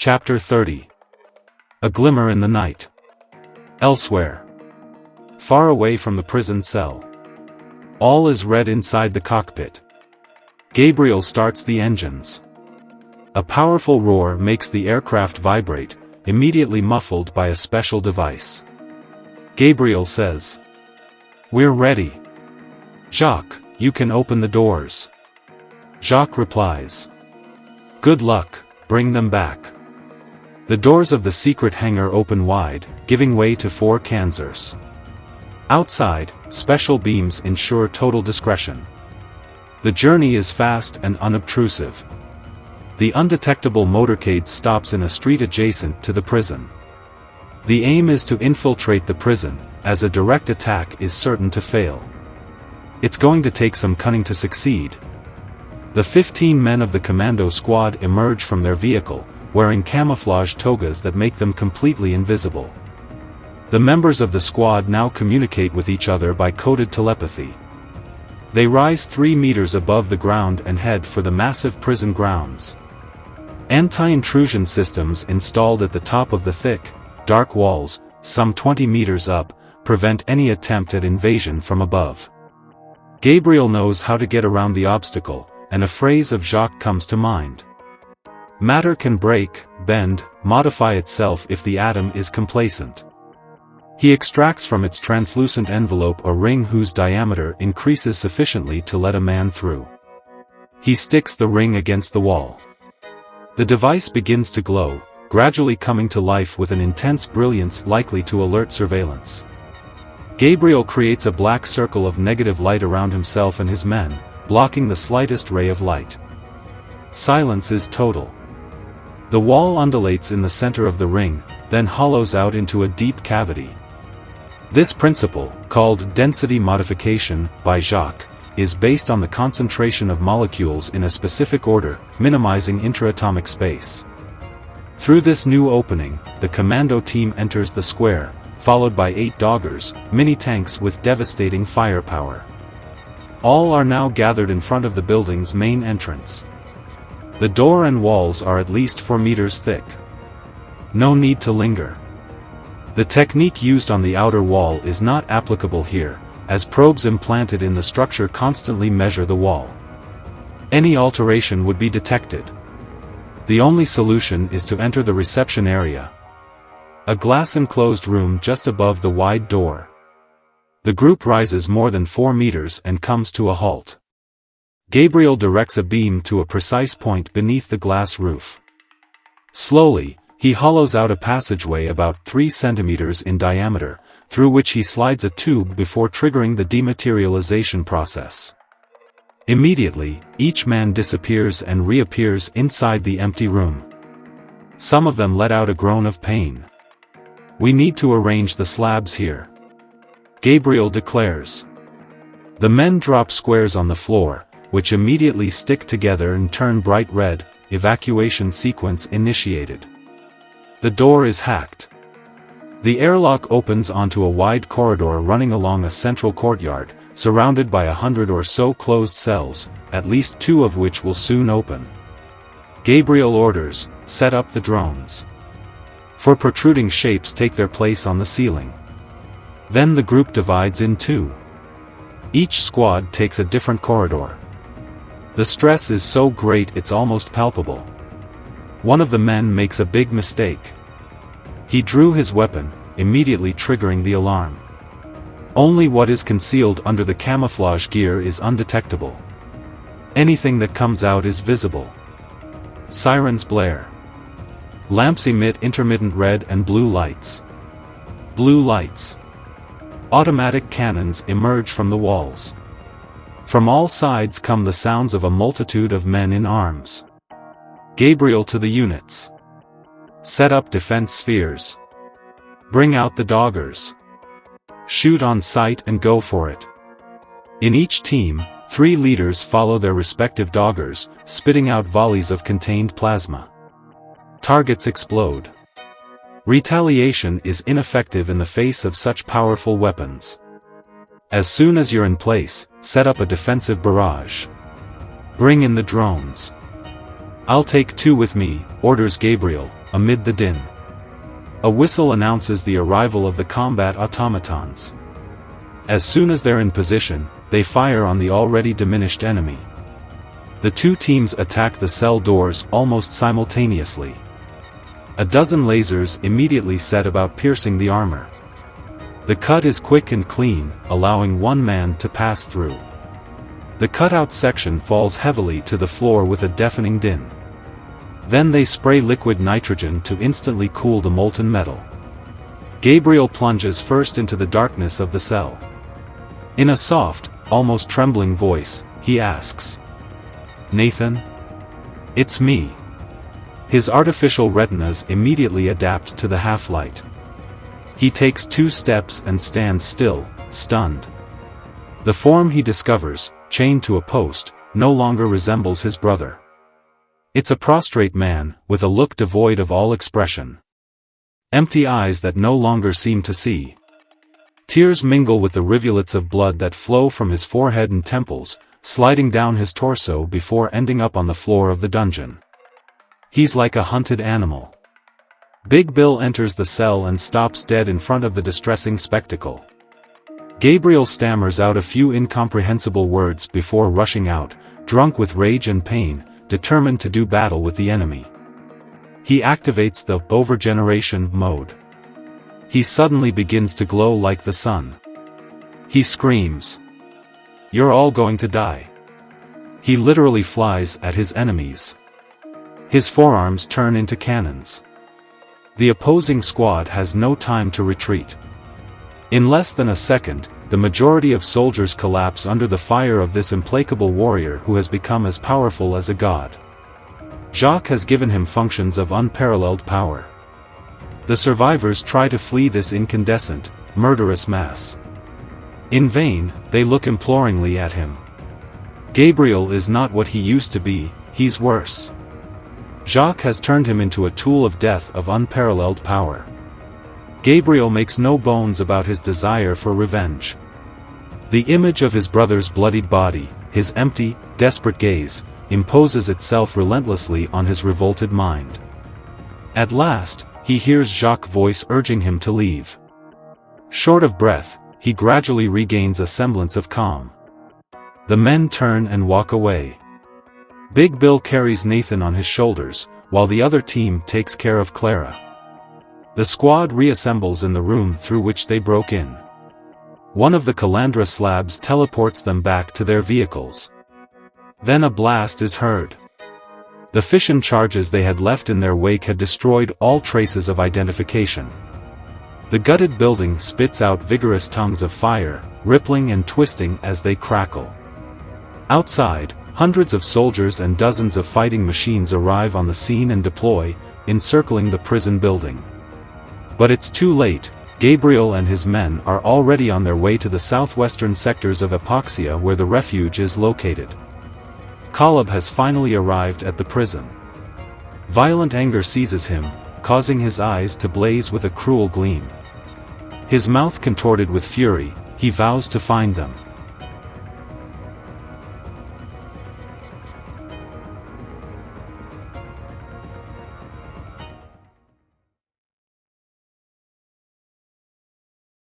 Chapter 30. A glimmer in the night. Elsewhere. Far away from the prison cell. All is red inside the cockpit. Gabriel starts the engines. A powerful roar makes the aircraft vibrate, immediately muffled by a special device. Gabriel says, "We're ready. Jacques, you can open the doors." Jacques replies, "Good luck, bring them back." The doors of the secret hangar open wide, giving way to 4 Kansers. Outside, special beams ensure total discretion. The journey is fast and unobtrusive. The undetectable motorcade stops in a street adjacent to the prison. The aim is to infiltrate the prison, as a direct attack is certain to fail. It's going to take some cunning to succeed. The 15 men of the commando squad emerge from their vehicle, wearing camouflage togas that make them completely invisible. The members of the squad now communicate with each other by coded telepathy. They rise 3 meters above the ground and head for the massive prison grounds. Anti-intrusion systems installed at the top of the thick, dark walls, some 20 meters up, prevent any attempt at invasion from above. Gabriel knows how to get around the obstacle, and a phrase of Jacques comes to mind. Matter can break, bend, modify itself if the atom is complacent. He extracts from its translucent envelope a ring whose diameter increases sufficiently to let a man through. He sticks the ring against the wall. The device begins to glow, gradually coming to life with an intense brilliance likely to alert surveillance. Gabriel creates a black circle of negative light around himself and his men, blocking the slightest ray of light. Silence is total. The wall undulates in the center of the ring, then hollows out into a deep cavity. This principle, called density modification, by Jacques, is based on the concentration of molecules in a specific order, minimizing intraatomic space. Through this new opening, the commando team enters the square, followed by 8 doggers, mini-tanks with devastating firepower. All are now gathered in front of the building's main entrance. The door and walls are at least 4 meters thick. No need to linger. The technique used on the outer wall is not applicable here, as probes implanted in the structure constantly measure the wall. Any alteration would be detected. The only solution is to enter the reception area. A glass-enclosed room just above the wide door. The group rises more than 4 meters and comes to a halt. Gabriel directs a beam to a precise point beneath the glass roof. Slowly, he hollows out a passageway about 3 centimeters in diameter, through which he slides a tube before triggering the dematerialization process. Immediately, each man disappears and reappears inside the empty room. Some of them let out a groan of pain. "We need to arrange the slabs here," Gabriel declares. The men drop squares on the floor, which immediately stick together and turn bright red. Evacuation sequence initiated. The door is hacked. The airlock opens onto a wide corridor running along a central courtyard, surrounded by 100 or so closed cells, at least 2 of which will soon open. Gabriel orders, "Set up the drones." 4 protruding shapes take their place on the ceiling. Then the group divides in 2. Each squad takes a different corridor. The stress is so great it's almost palpable. One of the men makes a big mistake. He drew his weapon, immediately triggering the alarm. Only what is concealed under the camouflage gear is undetectable. Anything that comes out is visible. Sirens blare. Lamps emit intermittent red and blue lights. Blue lights. Automatic cannons emerge from the walls. From all sides come the sounds of a multitude of men in arms. Gabriel to the units. Set up defense spheres. Bring out the doggers. Shoot on sight and go for it. In each team, 3 leaders follow their respective doggers, spitting out volleys of contained plasma. Targets explode. Retaliation is ineffective in the face of such powerful weapons. As soon as you're in place, set up a defensive barrage. Bring in the drones. "I'll take 2 with me," orders Gabriel, amid the din. A whistle announces the arrival of the combat automatons. As soon as they're in position, they fire on the already diminished enemy. The two teams attack the cell doors almost simultaneously. A dozen lasers immediately set about piercing the armor. The cut is quick and clean, allowing one man to pass through. The cutout section falls heavily to the floor with a deafening din. Then they spray liquid nitrogen to instantly cool the molten metal. Gabriel plunges first into the darkness of the cell. In a soft, almost trembling voice, he asks, "Nathan? It's me." His artificial retinas immediately adapt to the half-light. He takes 2 steps and stands still, stunned. The form he discovers, chained to a post, no longer resembles his brother. It's a prostrate man, with a look devoid of all expression. Empty eyes that no longer seem to see. Tears mingle with the rivulets of blood that flow from his forehead and temples, sliding down his torso before ending up on the floor of the dungeon. He's like a hunted animal. Big Bill enters the cell and stops dead in front of the distressing spectacle. Gabriel stammers out a few incomprehensible words before rushing out, drunk with rage and pain, determined to do battle with the enemy. He activates the overgeneration mode. He suddenly begins to glow like the sun. He screams, "You're all going to die." He literally flies at his enemies. His forearms turn into cannons. The opposing squad has no time to retreat. In less than a second, the majority of soldiers collapse under the fire of this implacable warrior who has become as powerful as a god. Jacques has given him functions of unparalleled power. The survivors try to flee this incandescent, murderous mass. In vain, they look imploringly at him. Gabriel is not what he used to be, he's worse. Jacques has turned him into a tool of death of unparalleled power. Gabriel makes no bones about his desire for revenge. The image of his brother's bloodied body, his empty, desperate gaze, imposes itself relentlessly on his revolted mind. At last, he hears Jacques' voice urging him to leave. Short of breath, he gradually regains a semblance of calm. The men turn and walk away. Big Bill carries Nathan on his shoulders, while the other team takes care of Clara. The squad reassembles in the room through which they broke in. One of the calandra slabs teleports them back to their vehicles. Then a blast is heard. The fission charges they had left in their wake had destroyed all traces of identification. The gutted building spits out vigorous tongues of fire, rippling and twisting as they crackle. Outside, hundreds of soldiers and dozens of fighting machines arrive on the scene and deploy, encircling the prison building. But it's too late. Gabriel and his men are already on their way to the southwestern sectors of Epoxia where the refuge is located. Caleb has finally arrived at the prison. Violent anger seizes him, causing his eyes to blaze with a cruel gleam. His mouth contorted with fury, he vows to find them.